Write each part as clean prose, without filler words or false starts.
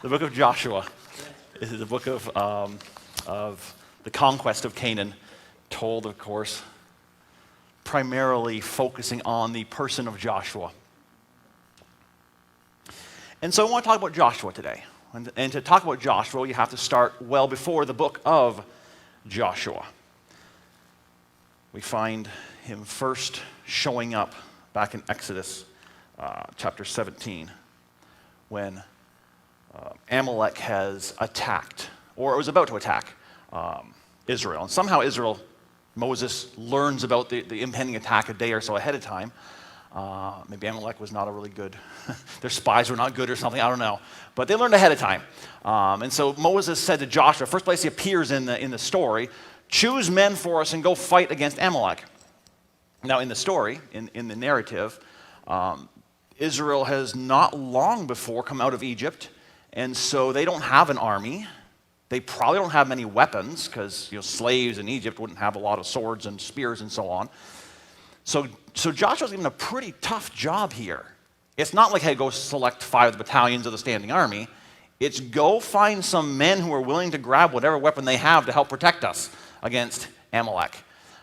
The book of Joshua is the book of the conquest of Canaan, told, of course, primarily focusing on the person of Joshua. And so I want to talk about Joshua today. And to talk about Joshua, you have to start well before the book of Joshua. We find him first showing up back in Exodus chapter 17 when Amalek has attacked, or was about to attack, Israel. And somehow Moses learns about the impending attack a day or so ahead of time. Maybe Amalek was not a really good, their spies were not good or something, I don't know. But they learned ahead of time. And so Moses said to Joshua, first place he appears in the story, choose men for us and go fight against Amalek. Now in the story, in the narrative, Israel has not long before come out of Egypt, and so they don't have an army. They probably don't have many weapons because slaves in Egypt wouldn't have a lot of swords and spears and so on. So Joshua's given a pretty tough job here. It's not like, hey, go select 5 of the battalions of the standing army. It's go find some men who are willing to grab whatever weapon they have to help protect us against Amalek.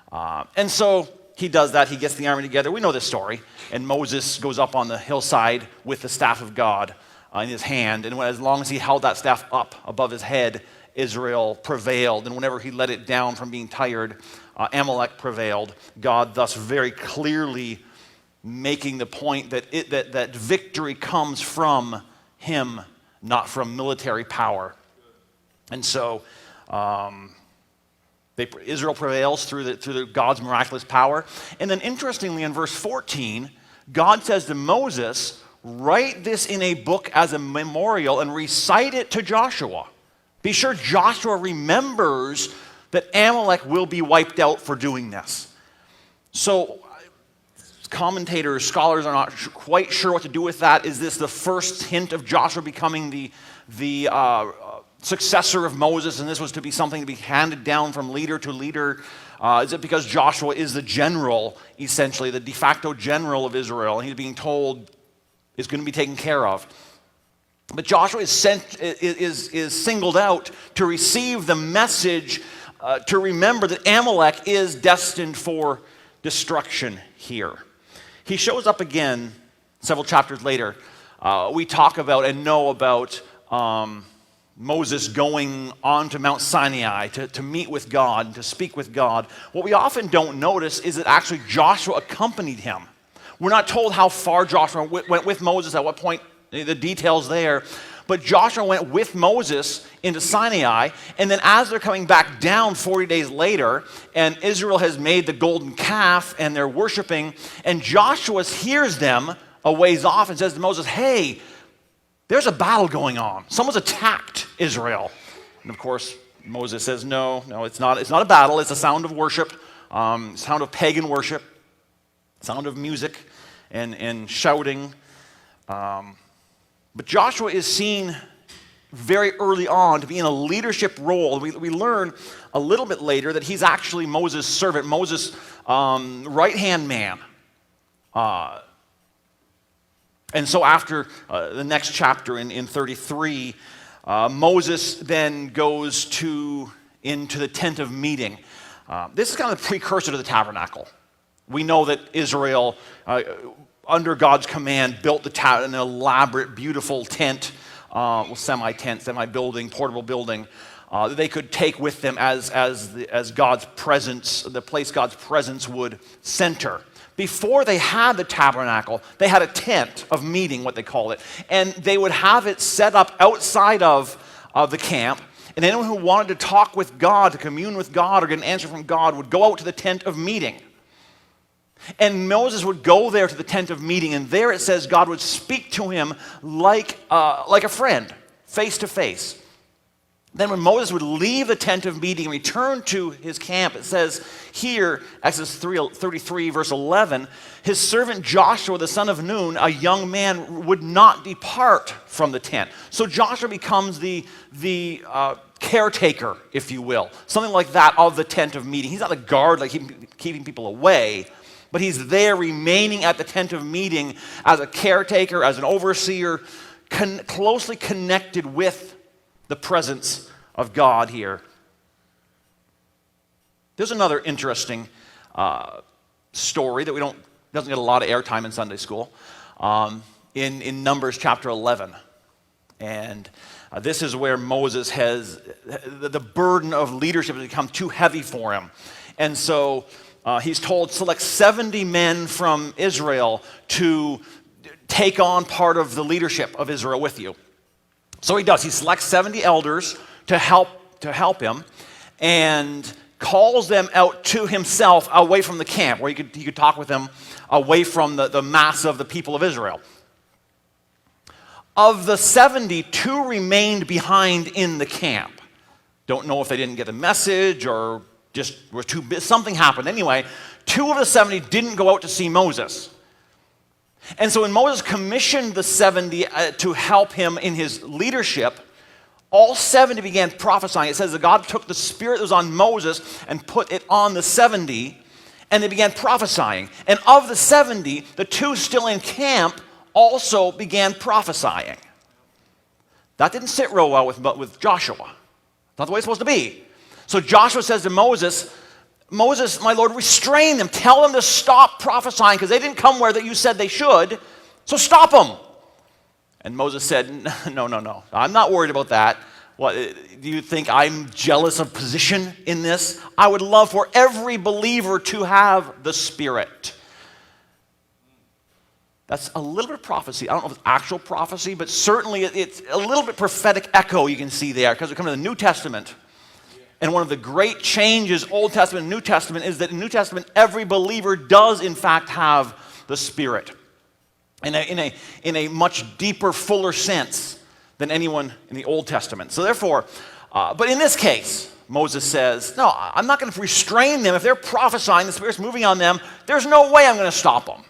And so he does that. He gets the army together. We know this story. And Moses goes up on the hillside with the staff of God in his hand. And as long as he held that staff up above his head, Israel prevailed. And whenever he let it down from being tired, Amalek prevailed. God thus very clearly making the point that victory comes from him, not from military power. And so Israel prevails through God's miraculous power. And then interestingly, in verse 14, God says to Moses, write this in a book as a memorial and recite it to Joshua. Be sure Joshua remembers that Amalek will be wiped out for doing this. So commentators, scholars are not quite sure what to do with that. Is this the first hint of Joshua becoming the successor of Moses, and this was to be something to be handed down from leader to leader? Is it because Joshua is the general, essentially, the de facto general of Israel, and he's being told is going to be taken care of? But Joshua is singled out to receive the message, to remember that Amalek is destined for destruction here. He shows up again several chapters later. We talk about and know about Moses going on to Mount Sinai to meet with God, to speak with God. What we often don't notice is that actually Joshua accompanied him. We're not told how far Joshua went with Moses, at what point, the details there. But Joshua went with Moses into Sinai, and then as they're coming back down 40 days later, and Israel has made the golden calf, and they're worshiping, and Joshua hears them a ways off and says to Moses, hey, there's a battle going on. Someone's attacked Israel. And of course, Moses says, no, it's not a battle. It's a sound of worship, sound of pagan worship, sound of music and shouting. But Joshua is seen very early on to be in a leadership role. We learn a little bit later that he's actually Moses' servant, Moses' right-hand man. And so after the next chapter in 33, Moses then goes into the tent of meeting. This is kind of the precursor to the tabernacle. We know that Israel, under God's command, built an elaborate, beautiful tent, semi-tent, semi-building, portable building, that they could take with them as God's presence, the place God's presence would center. Before they had the tabernacle, they had a tent of meeting, what they call it, and they would have it set up outside of the camp, and anyone who wanted to talk with God, to commune with God, or get an answer from God would go out to the tent of meeting. And Moses would go there to the tent of meeting, and there it says God would speak to him like a friend, face to face. Then when Moses would leave the tent of meeting and return to his camp, it says here, Exodus 33, verse 11, his servant Joshua, the son of Nun, a young man, would not depart from the tent. So Joshua becomes the caretaker, if you will, something like that of the tent of meeting. He's not a guard like keeping people away, but he's there remaining at the tent of meeting as a caretaker, as an overseer, closely connected with the presence of God here. There's another interesting story that doesn't get a lot of airtime in Sunday school, in Numbers chapter 11. And this is where Moses has, the burden of leadership has become too heavy for him. And so he's told, select 70 men from Israel to take on part of the leadership of Israel with you. So he does. He selects 70 elders to help him, and calls them out to himself away from the camp, where he could talk with them away from the mass of the people of Israel. Of the 70, 2 remained behind in the camp. Don't know if they didn't get the message or just were too busy. Something happened. Anyway, 2 of the 70 didn't go out to see Moses. And so when Moses commissioned the 70 to help him in his leadership, all 70 began prophesying. It says that God took the spirit that was on Moses and put it on the 70, and they began prophesying. And of the 70, the 2 still in camp also began prophesying. That didn't sit real well with Joshua. Not the way it's supposed to be. So Joshua says to Moses, Moses, my Lord, restrain them. Tell them to stop prophesying, because they didn't come where that you said they should. So stop them. And Moses said, no. I'm not worried about that. What, do you think I'm jealous of position in this? I would love for every believer to have the Spirit. That's a little bit of prophecy. I don't know if it's actual prophecy, but certainly it's a little bit prophetic echo you can see there, because we come to the New Testament. And one of the great changes, Old Testament and New Testament, is that in New Testament, every believer does in fact have the Spirit. In a much deeper, fuller sense than anyone in the Old Testament. So therefore, but in this case, Moses says, no, I'm not going to restrain them. If they're prophesying, the Spirit's moving on them, there's no way I'm going to stop them.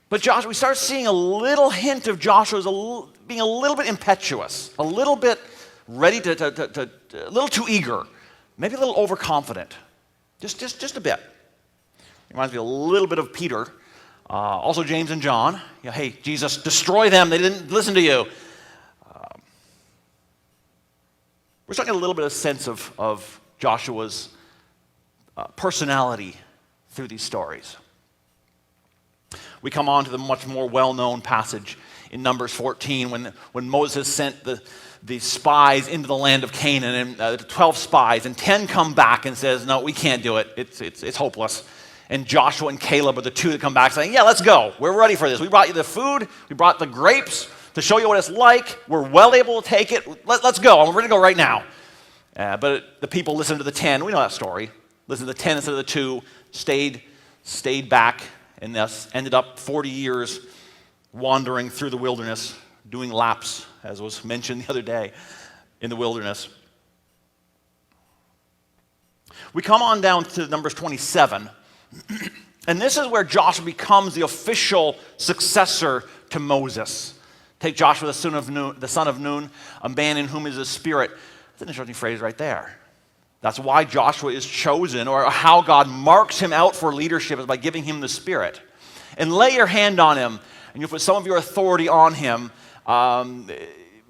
But Joshua, we start seeing a little hint of Joshua being a little bit impetuous, a little bit ready a little too eager, maybe a little overconfident, just a bit. Reminds me a little bit of Peter. Also James and John. Hey, Jesus, destroy them. They didn't listen to you. We're starting to get a little bit of sense of Joshua's personality through these stories. We come on to the much more well-known passage in Numbers 14 when Moses sent the spies into the land of Canaan, and 12 spies, and 10 come back and says, no, we can't do it. It's hopeless. And Joshua and Caleb are the 2 that come back saying, yeah, let's go. We're ready for this. We brought you the food. We brought the grapes to show you what it's like. We're well able to take it. Let's go. I'm ready to go right now. But the people listened to the 10. We know that story. Listened to the 10 instead of the 2. Stayed back, and thus ended up 40 years wandering through the wilderness, doing laps, as was mentioned the other day, in the wilderness. We come on down to Numbers 27. And this is where Joshua becomes the official successor to Moses. Take Joshua, the son of Nun, a man in whom is a spirit. That's an interesting phrase right there. That's why Joshua is chosen, or how God marks him out for leadership, is by giving him the Spirit. And lay your hand on him, and you'll put some of your authority on him.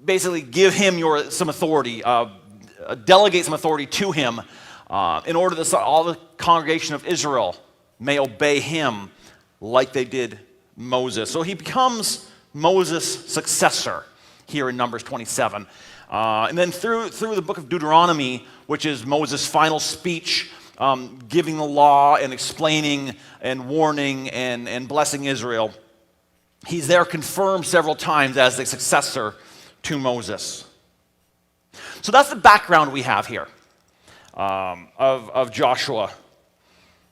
Basically, give him some authority. Delegate some authority to him in order that all the congregation of Israel may obey him like they did Moses. So he becomes Moses' successor here in Numbers 27. And then through the book of Deuteronomy, which is Moses' final speech, giving the law and explaining and warning and blessing Israel, he's there confirmed several times as the successor to Moses. So that's the background we have here of Joshua,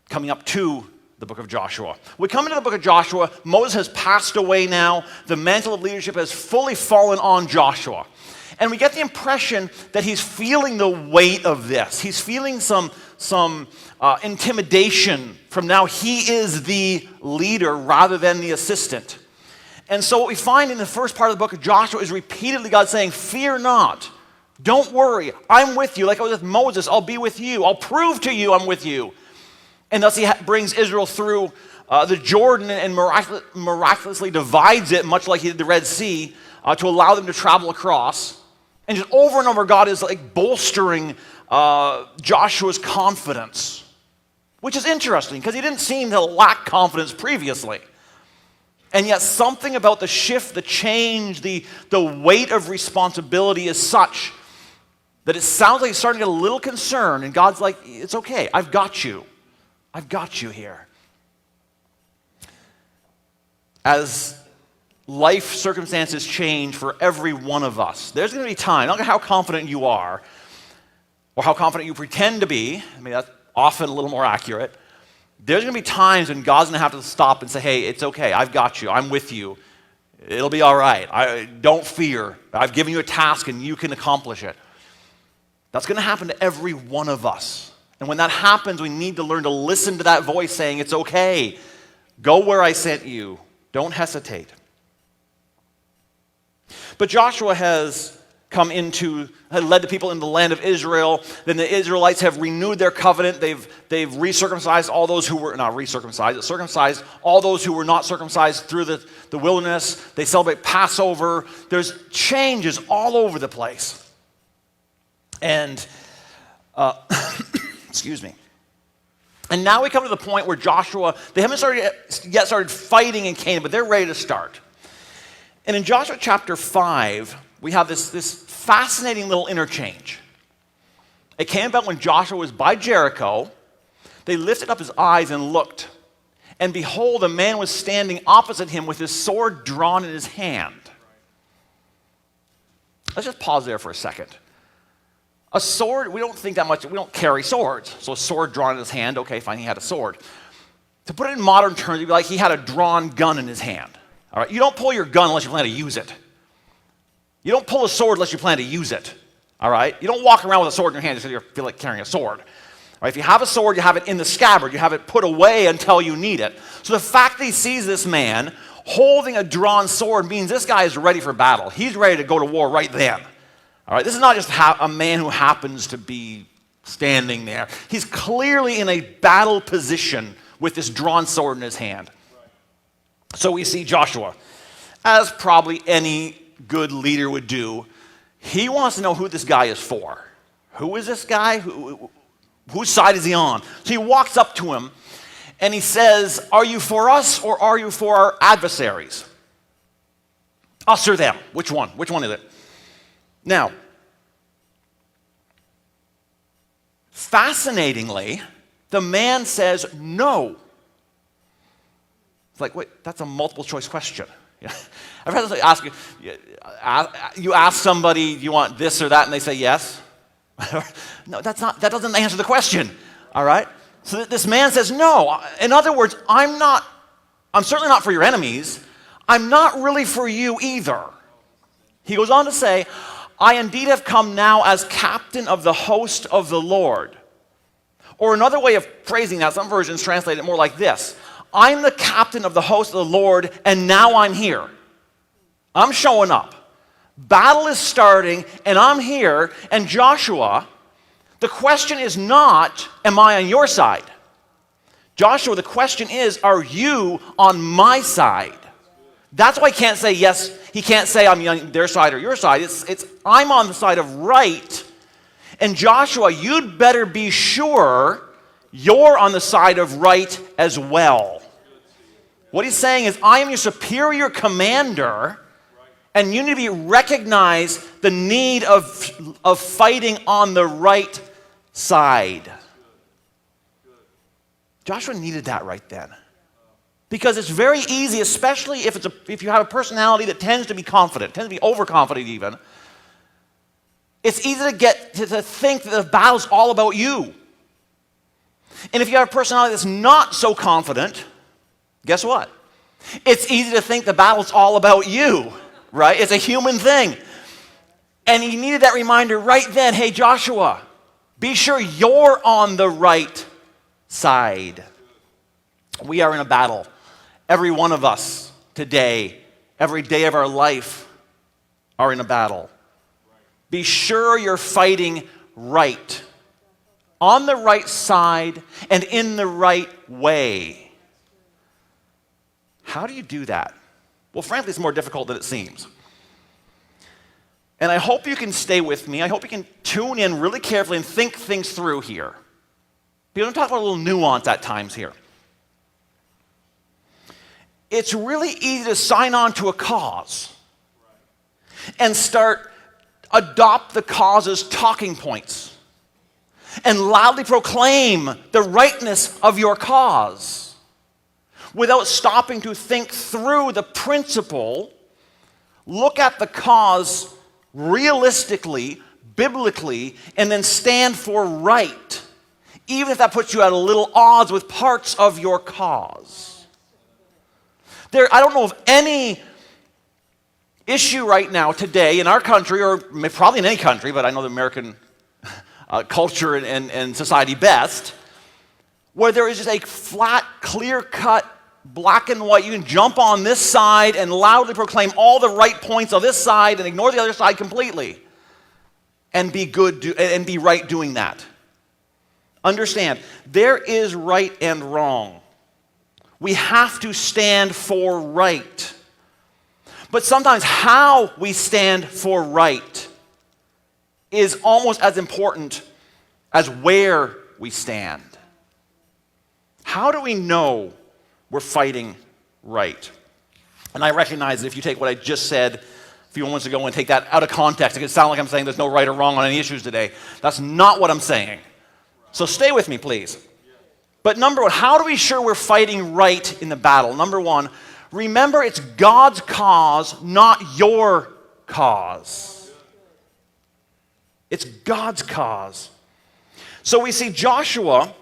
coming up to the book of Joshua. We come into the book of Joshua. Moses has passed away now. The mantle of leadership has fully fallen on Joshua. And we get the impression that he's feeling the weight of this. He's feeling some intimidation from now he is the leader rather than the assistant. And so what we find in the first part of the book of Joshua is repeatedly God saying, fear not. Don't worry. I'm with you. Like I was with Moses, I'll be with you. I'll prove to you I'm with you. And thus he brings Israel through the Jordan and miraculously divides it, much like he did the Red Sea, to allow them to travel across. And just over and over, God is like bolstering Joshua's confidence, which is interesting because he didn't seem to lack confidence previously. And yet something about the shift, the change, the weight of responsibility is such that it sounds like he's starting to get a little concerned, and God's like, it's okay, I've got you. I've got you here. As life circumstances change for every one of us, there's going to be time, not how confident you are, or how confident you pretend to be, I mean, that's often a little more accurate. There's going to be times when God's going to have to stop and say, hey, it's okay, I've got you, I'm with you. It'll be all right. Don't fear. I've given you a task and you can accomplish it. That's going to happen to every one of us. And when that happens, we need to learn to listen to that voice saying, it's okay. Go where I sent you. Don't hesitate. But Joshua has had led the people into the land of Israel. Then the Israelites have renewed their covenant. They've recircumcised all those who were not recircumcised, circumcised all those who were not circumcised through the wilderness. They celebrate Passover. There's changes all over the place. And, excuse me. And now we come to the point where Joshua, they haven't yet started fighting in Canaan, but they're ready to start. And in Joshua chapter 5, we have this fascinating little interchange. It came about when Joshua was by Jericho. They lifted up his eyes and looked. And behold, a man was standing opposite him with his sword drawn in his hand. Let's just pause there for a second. A sword, we don't think that much, we don't carry swords. So a sword drawn in his hand, okay, fine, he had a sword. To put it in modern terms, it'd be like he had a drawn gun in his hand. All right, you don't pull your gun unless you plan to use it. You don't pull a sword unless you plan to use it. All right, you don't walk around with a sword in your hand just because you feel like carrying a sword. All right, if you have a sword, you have it in the scabbard. You have it put away until you need it. So the fact that he sees this man holding a drawn sword means this guy is ready for battle. He's ready to go to war right then. All right, this is not just a man who happens to be standing there. He's clearly in a battle position with this drawn sword in his hand. So we see Joshua, as probably any good leader would do, he wants to know who this guy is for. Who is this guy? Whose side is he on? So he walks up to him and he says, are you for us or are you for our adversaries? Us or them? Which one? Which one is it? Now, fascinatingly, the man says no. It's like, wait, that's a multiple choice question. I've had to ask you ask somebody, do you want this or that, and they say yes. No, that doesn't answer the question. All right. So this man says no. In other words, I'm certainly not for your enemies. I'm not really for you either. He goes on to say, I indeed have come now as captain of the host of the Lord. Or another way of phrasing that, some versions translate it more like this. I'm the captain of the host of the Lord, and now I'm here. I'm showing up. Battle is starting, and I'm here. And Joshua, the question is not, am I on your side? Joshua, the question is, are you on my side? That's why he can't say yes. He can't say I'm on their side or your side. It's I'm on the side of right. And Joshua, you'd better be sure you're on the side of right as well. What he's saying is, I am your superior commander, and you need to recognize the need of fighting on the right side. Joshua needed that right then. Because it's very easy, especially if you have a personality that tends to be confident, tends to be overconfident even, it's easy to get to think that the battle's all about you. And if you have a personality that's not so confident, guess what? It's easy to think the battle's all about you, right? It's a human thing. And he needed that reminder right then. Hey, Joshua, be sure you're on the right side. We are in a battle. Every one of us today, every day of our life, are in a battle. Be sure you're fighting right, on the right side, and in the right way. How do you do that? Well, frankly, it's more difficult than it seems. And I hope you can stay with me. I hope you can tune in really carefully and think things through here. We're going to talk about a little nuance at times here. It's really easy to sign on to a cause and adopt the cause's talking points and loudly proclaim the rightness of your cause without stopping to think through the principle, look at the cause realistically, biblically, and then stand for right, even if that puts you at a little odds with parts of your cause. I don't know of any issue right now today in our country, or probably in any country, but I know the American culture and society best, where there is just a flat, clear-cut, black and white. You can jump on this side and loudly proclaim all the right points of this side and ignore the other side completely and be good and be right doing that. Understand, there is right and wrong. We have to stand for right. But sometimes how we stand for right is almost as important as where we stand. How do we know we're fighting right? And I recognize that if you take what I just said a few moments ago and take that out of context, it can sound like I'm saying there's no right or wrong on any issues today. That's not what I'm saying. So stay with me, please. But number one, how do we ensure we're fighting right in the battle? Number one, remember it's God's cause, not your cause. It's God's cause. So we see Joshua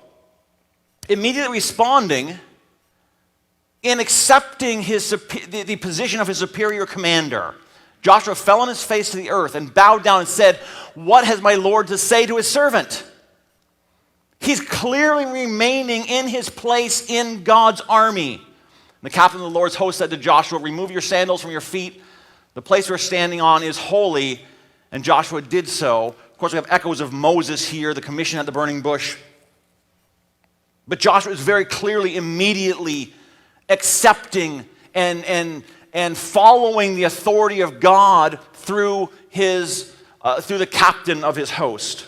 immediately responding in accepting the position of his superior commander. Joshua fell on his face to the earth and bowed down and said, "What has my Lord to say to his servant?" He's clearly remaining in his place in God's army. The captain of the Lord's host said to Joshua, "Remove your sandals from your feet. The place we're standing on is holy." And Joshua did so. Of course, we have echoes of Moses here, the commission at the burning bush. But Joshua is very clearly, immediately accepting and following the authority of God through the captain of his host.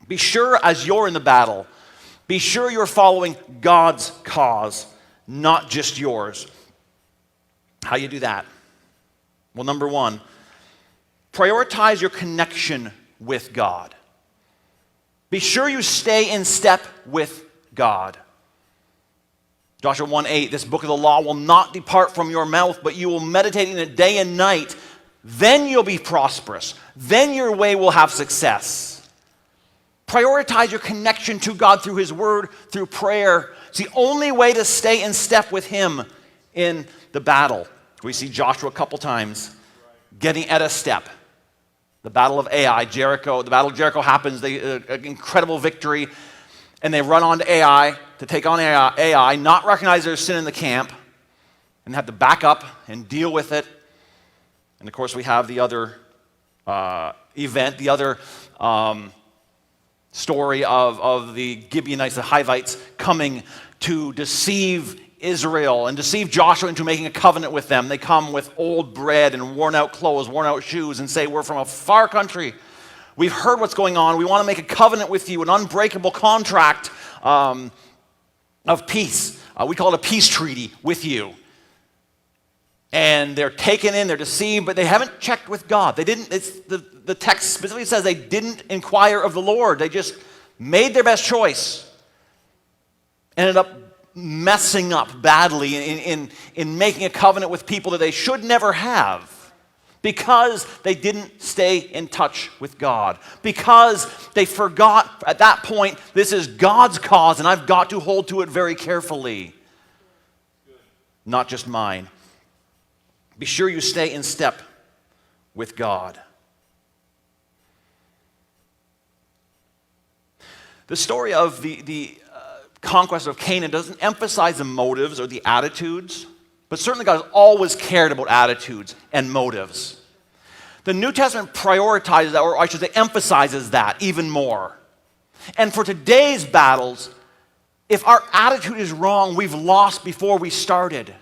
Be sure as you're in the battle, be sure you're following God's cause, not just yours. How you do that? Well, number one, prioritize your connection with God. Be sure you stay in step with God. Joshua 1:8, this book of the law will not depart from your mouth, but you will meditate in it day and night. Then you'll be prosperous. Then your way will have success. Prioritize your connection to God through His Word, through prayer. It's the only way to stay in step with Him in the battle. We see Joshua a couple times getting at a step. The battle of Ai, Jericho. The battle of Jericho happens, an incredible victory, and they run on to Ai to take on Ai, not recognize there's sin in the camp, and have to back up and deal with it. And of course, we have the other event, the other story of the Gibeonites, the Hivites, coming to deceive Israel and deceive Joshua into making a covenant with them. They come with old bread and worn out clothes, worn out shoes, and say, "We're from a far country. We've heard what's going on. We want to make a covenant with you, an unbreakable contract of peace. We call it a peace treaty with you." And they're taken in, they're deceived, but they haven't checked with God. They didn't. The text specifically says they didn't inquire of the Lord. They just made their best choice. Ended up messing up badly in making a covenant with people that they should never have, because they didn't stay in touch with God, because they forgot at that point, this is God's cause and I've got to hold to it very carefully, not just mine. Be sure you stay in step with God. The story of the conquest of Canaan doesn't emphasize the motives or the attitudes, but certainly God has always cared about attitudes and motives. The New Testament prioritizes that, or I should say emphasizes that even more. And for today's battles, If our attitude is wrong, we've lost before we started.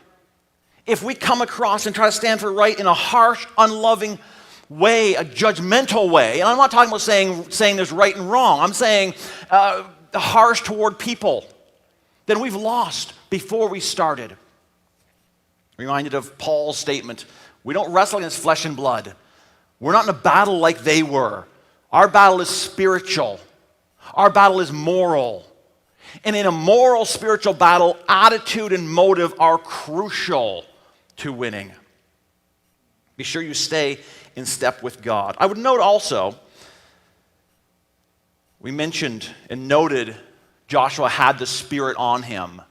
If we come across and try to stand for right in a harsh, unloving way, a judgmental way, and I'm not talking about saying there's right and wrong, I'm saying harsh toward people, then we've lost before we started. Reminded of Paul's statement, we don't wrestle against flesh and blood. We're not in a battle like they were. Our battle is spiritual. Our battle is moral. And in a moral, spiritual battle, attitude and motive are crucial to winning. Be sure you stay in step with God. I would note also, we mentioned and noted Joshua had the Spirit on him.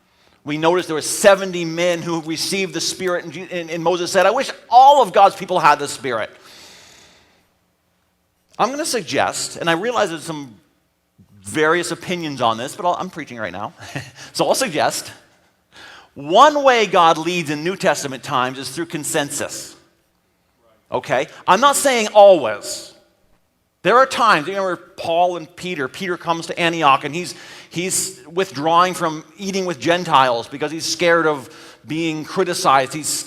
We noticed there were 70 men who received the Spirit, and Moses said, I wish all of God's people had the Spirit. I'm going to suggest, and I realize there's some various opinions on this, but I'm preaching right now. So I'll suggest, one way God leads in New Testament times is through consensus. Okay? I'm not saying always. There are times, you remember Paul and Peter. Peter comes to Antioch and he's withdrawing from eating with Gentiles because he's scared of being criticized. He's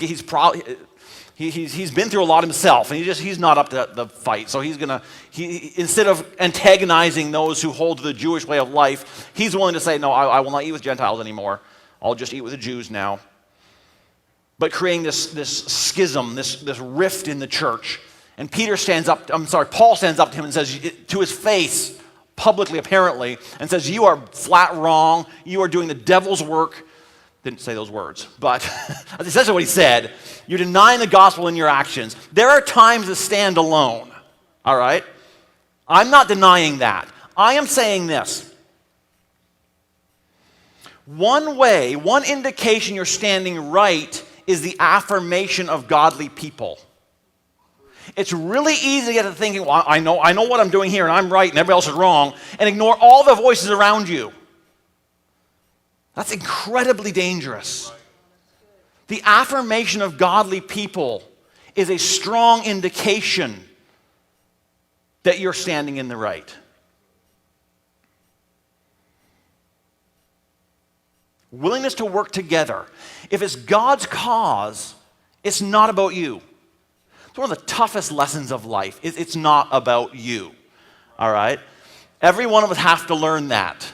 been through a lot himself, and he's not up to the fight. So instead of antagonizing those who hold to the Jewish way of life, he's willing to say, no, I will not eat with Gentiles anymore. I'll just eat with the Jews now. But creating this schism, this rift in the church. And Paul stands up to him and says, to his face, publicly apparently, and says, you are flat wrong. You are doing the devil's work. Didn't say those words, but that's essentially what he said. You're denying the gospel in your actions. There are times to stand alone, all right? I'm not denying that. I am saying this. One indication you're standing right is the affirmation of godly people. It's really easy to get to thinking, well, I know what I'm doing here, and I'm right, and everybody else is wrong, and ignore all the voices around you. That's incredibly dangerous. The affirmation of godly people is a strong indication that you're standing in the right. Willingness to work together. If it's God's cause, it's not about you. It's one of the toughest lessons of life. It's not about you. All right? Every one of us have to learn that.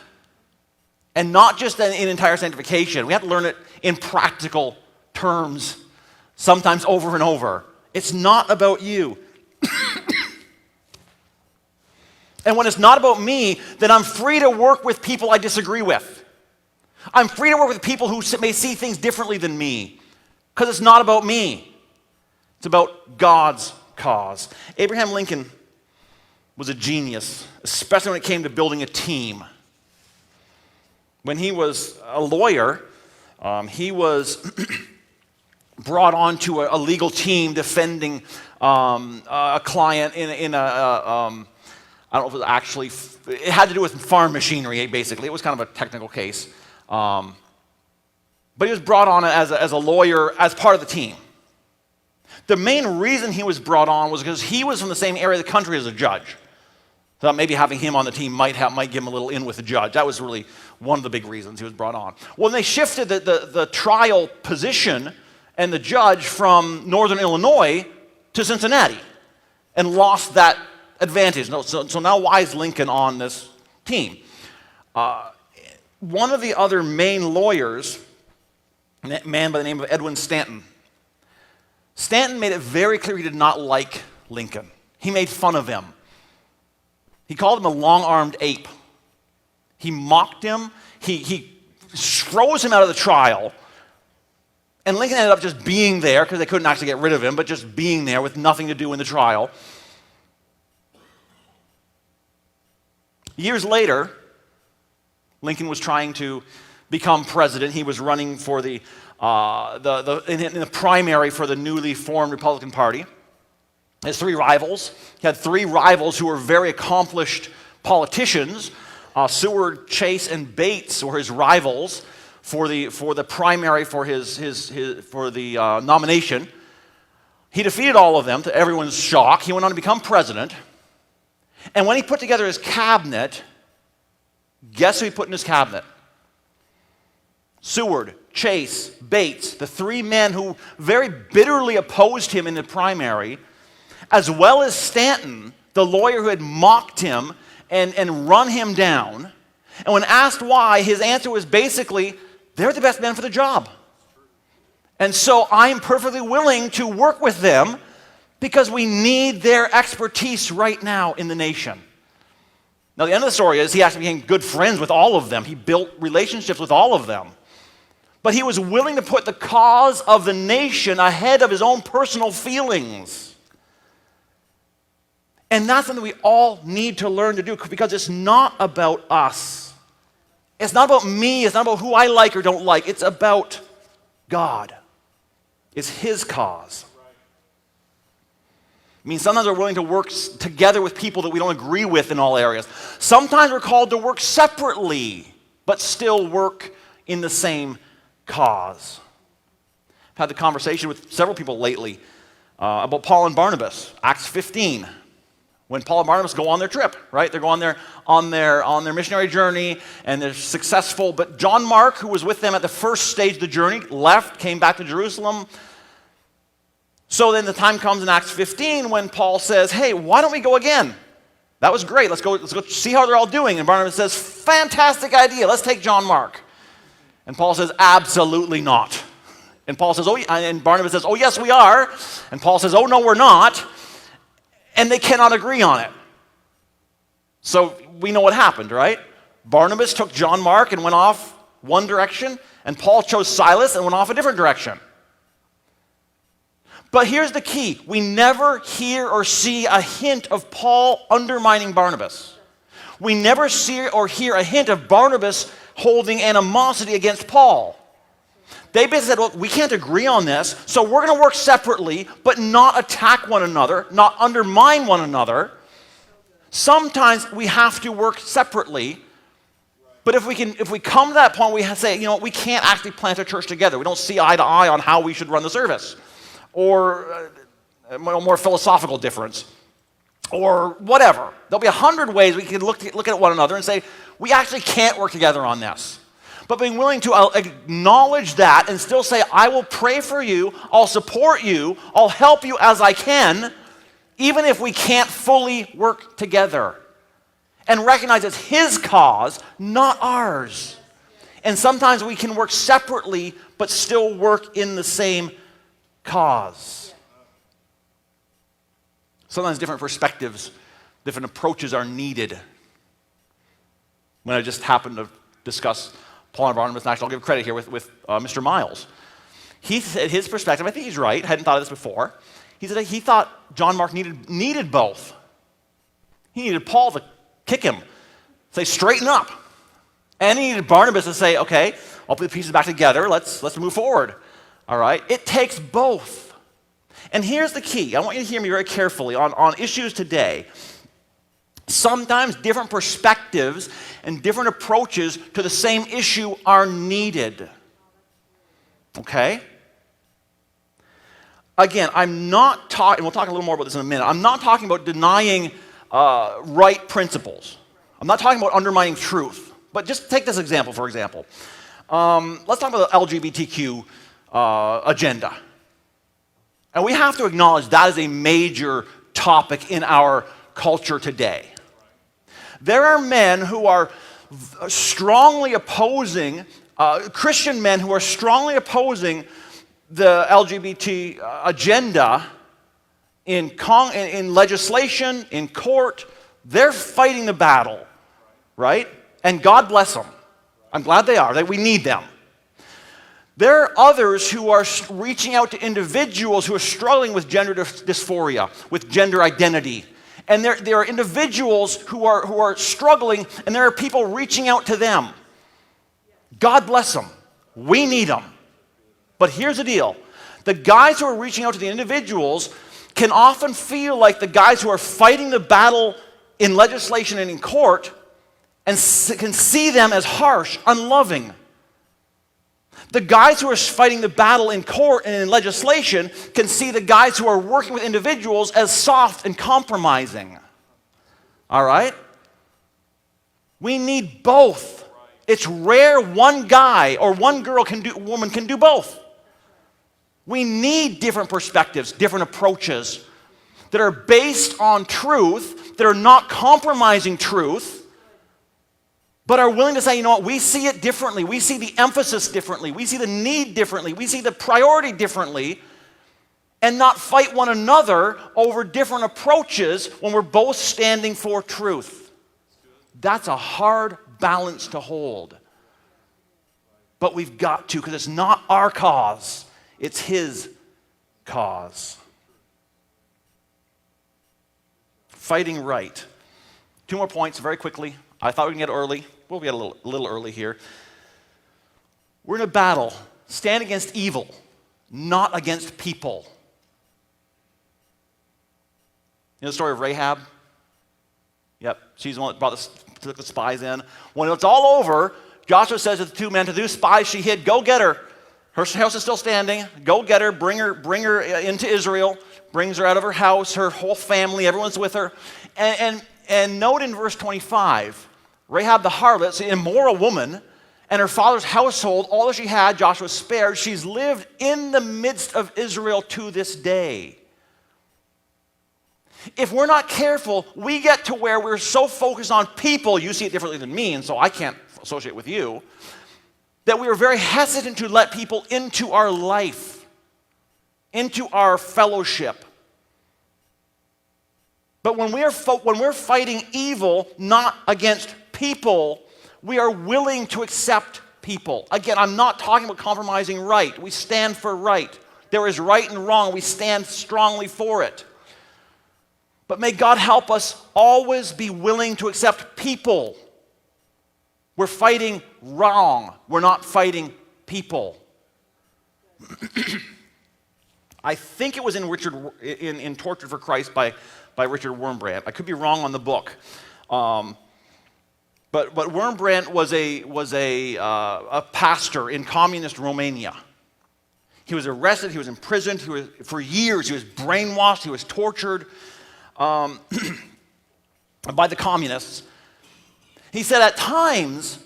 And not just in entire sanctification. We have to learn it in practical terms, sometimes over and over. It's not about you. And when it's not about me, then I'm free to work with people I disagree with. I'm free to work with people who may see things differently than me, because it's not about me. It's about God's cause. Abraham Lincoln was a genius, especially when it came to building a team. When he was a lawyer, he was brought on to a legal team defending a client in a I don't know if it was actually, it had to do with farm machinery, basically. It was kind of a technical case. But he was brought on as a lawyer, as part of the team. The main reason he was brought on was because he was from the same area of the country as a judge. So maybe having him on the team might give him a little in with the judge. That was really one of the big reasons he was brought on. When they shifted the trial position and the judge from Northern Illinois to Cincinnati and lost that advantage. So now why is Lincoln on this team? One of the other main lawyers, a man by the name of Edwin Stanton, Stanton made it very clear he did not like Lincoln. He made fun of him. He called him a long-armed ape. He mocked him. He froze him out of the trial. And Lincoln ended up just being there, because they couldn't actually get rid of him, but just being there with nothing to do in the trial. Years later, Lincoln was trying to become president. He was running for in the primary for the newly formed Republican Party. His three rivals. He had three rivals who were very accomplished politicians. Seward, Chase, and Bates were his rivals for the primary for the nomination. He defeated all of them to everyone's shock. He went on to become president. And when he put together his cabinet, guess who he put in his cabinet? Seward, Chase, Bates, the three men who very bitterly opposed him in the primary, as well as Stanton, the lawyer who had mocked him and run him down. And when asked why, his answer was basically, they're the best men for the job. And so I'm perfectly willing to work with them because we need their expertise right now in the nation. Now, the end of the story is he actually became good friends with all of them. He built relationships with all of them. But he was willing to put the cause of the nation ahead of his own personal feelings. And that's something we all need to learn to do because it's not about us. It's not about me. It's not about who I like or don't like. It's about God. It's his cause. I mean, sometimes we're willing to work together with people that we don't agree with in all areas. Sometimes we're called to work separately, but still work in the same cause. I've had the conversation with several people lately about Paul and Barnabas, Acts 15. When Paul and Barnabas go on their trip, right? They're going on their missionary journey, and they're successful. But John Mark, who was with them at the first stage of the journey, left, came back to Jerusalem. So then the time comes in Acts 15 when Paul says, hey, why don't we go again? That was great. Let's go see how they're all doing. And Barnabas says, fantastic idea. Let's take John Mark. And Paul says, absolutely not. And Paul says, and Barnabas says, oh, yes, we are. And Paul says, oh, no, we're not. And they cannot agree on it. So we know what happened, right? Barnabas took John Mark and went off one direction, and Paul chose Silas and went off a different direction. But here's the key. We never hear or see a hint of Paul undermining Barnabas. We never see or hear a hint of Barnabas holding animosity against Paul. They basically said, look, we can't agree on this, so we're going to work separately, but not attack one another, not undermine one another. Sometimes we have to work separately, but if we come to that point, we say, we can't actually plant a church together. We don't see eye to eye on how we should run the service, or a more philosophical difference, or whatever. There'll be 100 ways we can look at one another and say, we actually can't work together on this. But being willing to acknowledge that and still say, I will pray for you, I'll support you, I'll help you as I can, even if we can't fully work together. And recognize it's his cause, not ours. And sometimes we can work separately, but still work in the same cause. Sometimes different perspectives, different approaches are needed. When I just happened to discuss Paul and Barnabas, and actually I'll give credit here with Mr. Miles. He said his perspective, I think he's right, hadn't thought of this before. He said he thought John Mark needed both. He needed Paul to kick him, say, straighten up. And he needed Barnabas to say, okay, I'll put the pieces back together, let's move forward. All right? It takes both. And here's the key. I want you to hear me very carefully on issues today. Sometimes different perspectives and different approaches to the same issue are needed. Okay? Again, I'm not talking, and we'll talk a little more about this in a minute, I'm not talking about denying right principles. I'm not talking about undermining truth. But just take this example, for example. Let's talk about the LGBTQ agenda. And we have to acknowledge that is a major topic in our culture today. There are men who are strongly opposing, Christian men who are strongly opposing the LGBT agenda in legislation, in court. They're fighting the battle, right? And God bless them. I'm glad they are. We need them. There are others who are reaching out to individuals who are struggling with gender dysphoria, with gender identity. And there are individuals who are struggling, and there are people reaching out to them. God bless them. We need them. But here's the deal. The guys who are reaching out to the individuals can often feel like the guys who are fighting the battle in legislation and in court and can see them as harsh, unloving. The guys who are fighting the battle in court and in legislation can see the guys who are working with individuals as soft and compromising. All right? We need both. It's rare one guy or one woman can do both. We need different perspectives, different approaches that are based on truth, that are not compromising truth, but are willing to say, you know what, we see it differently. We see the emphasis differently. We see the need differently. We see the priority differently, and not fight one another over different approaches when we're both standing for truth. That's a hard balance to hold. But we've got to, because it's not our cause, it's his cause. Fighting right. 2 more points very quickly. I thought we could get early. We'll get a little early here. We're in a battle. Stand against evil, not against people. You know the story of Rahab? Yep, she's the one that took the spies in. When it's all over, Joshua says to the 2 men, to the spies she hid, go get her. Her house is still standing. Go get her, bring her into Israel. Brings her out of her house, her whole family, everyone's with her. And note in verse 25, Rahab the harlot, an immoral woman, and her father's household, all that she had, Joshua spared. She's lived in the midst of Israel to this day. If we're not careful, we get to where we're so focused on people, you see it differently than me, and so I can't associate with you, that we are very hesitant to let people into our life, into our fellowship. But when we're fighting evil, not against people, we are willing to accept people. Again, I'm not talking about compromising right. We stand for right. There is right and wrong. We stand strongly for it. But may God help us always be willing to accept people. We're fighting wrong. We're not fighting people. I think it was in in Tortured for Christ by Richard Wurmbrand. I could be wrong on the book. But Wurmbrand was a pastor in communist Romania. He was arrested. He was imprisoned. For years, he was brainwashed. He was tortured by the communists. He said at times,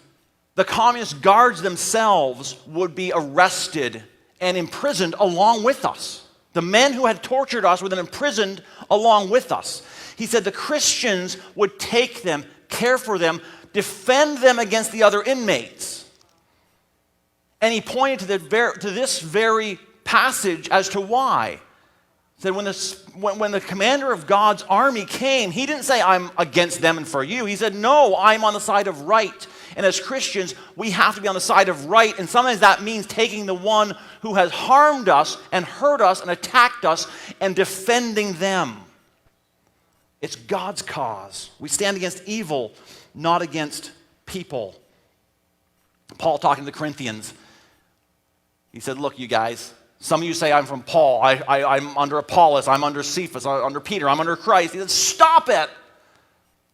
the communist guards themselves would be arrested and imprisoned along with us. The men who had tortured us were then imprisoned along with us. He said the Christians would take them, care for them, defend them against the other inmates. And he pointed to this very passage as to why. He said when the commander of God's army came, he didn't say, I'm against them and for you. He said, no, I'm on the side of right. And as Christians, we have to be on the side of right. And sometimes that means taking the one who has harmed us and hurt us and attacked us and defending them. It's God's cause. We stand against evil, not against people. Paul talking to the Corinthians, he said, look, you guys, some of you say I'm from Paul, I'm under Apollos, I'm under Cephas, I'm under Peter, I'm under Christ. He said, stop it.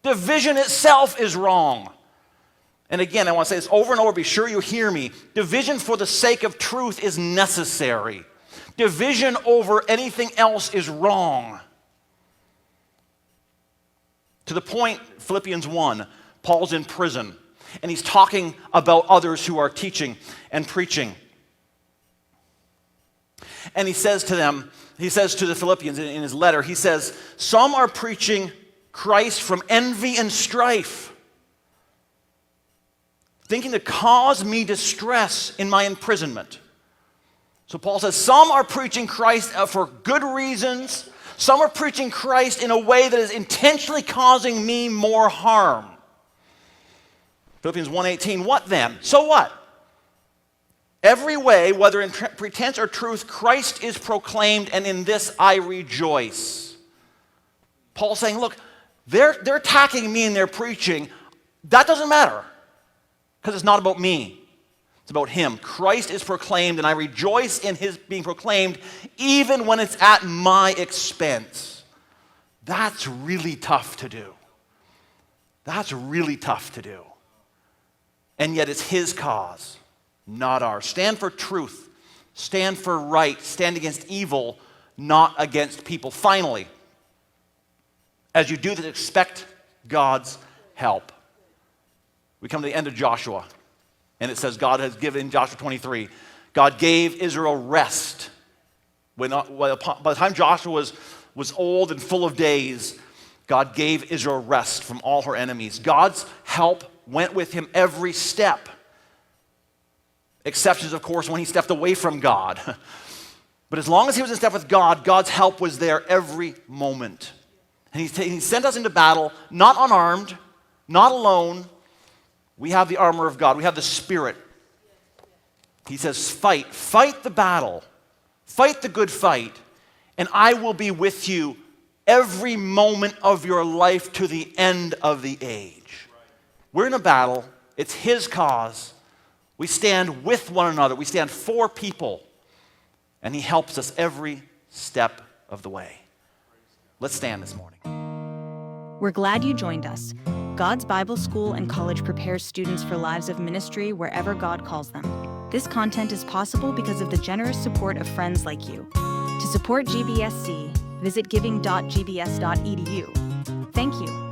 Division itself is wrong. And again, I want to say this over and over, be sure you hear me. Division for the sake of truth is necessary. Division over anything else is wrong. To the point, Philippians 1, Paul's in prison, and he's talking about others who are teaching and preaching. And he says to them, he says to the Philippians in his letter, he says, some are preaching Christ from envy and strife, thinking to cause me distress in my imprisonment. So Paul says, some are preaching Christ for good reasons. Some are preaching Christ in a way that is intentionally causing me more harm. Philippians 1:18, what then? So what? Every way, whether in pretense or truth, Christ is proclaimed, and in this I rejoice. Paul's saying, look, they're attacking me in their preaching. That doesn't matter, because it's not about me. It's about him. Christ is proclaimed, and I rejoice in his being proclaimed, even when it's at my expense. That's really tough to do. That's really tough to do. And yet it's his cause, not ours. Stand for truth. Stand for right. Stand against evil, not against people. Finally, as you do this, expect God's help. We come to the end of Joshua. And it says God has given, in Joshua 23, God gave Israel rest. By the time Joshua was old and full of days, God gave Israel rest from all her enemies. God's help went with him every step. Exceptions, of course, when he stepped away from God. But as long as he was in step with God, God's help was there every moment. And he sent us into battle, not unarmed, not alone. We have the armor of God. We have the Spirit. He says, fight the battle. Fight the good fight, and I will be with you every moment of your life to the end of the age. We're in a battle. It's his cause. We stand with one another. We stand for people. And he helps us every step of the way. Let's stand this morning. We're glad you joined us. God's Bible School and College prepares students for lives of ministry wherever God calls them. This content is possible because of the generous support of friends like you. To support GBSC, visit giving.gbs.edu. Thank you.